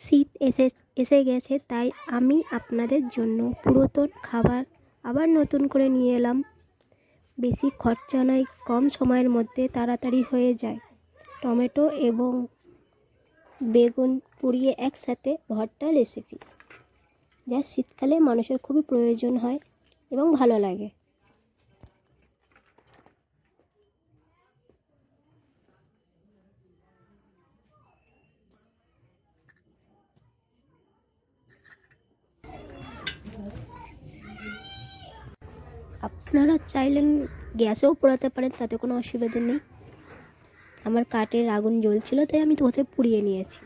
শীত এসে এসে গেছে, তাই আমি আপনাদের জন্য পুরাতন খাবার আবার নতুন করে নিয়ে এলাম। বেশি খরচা নয়, কম সময়ের মধ্যে তাড়াতাড়ি হয়ে যায়। টমেটো এবং বেগুন পুড়িয়ে একসাথে ভর্তা রেসিপি, যা শীতকালে মানুষের খুবই প্রয়োজন হয় এবং ভালো লাগে। আপনারা চাইলেন গ্যাসেও পোড়াতে পারেন, তাতে কোনো অসুবিধা নেই। আমার কাঠের আগুন জ্বলছিল, তাই আমি ওতে পুড়িয়ে নিয়েছি।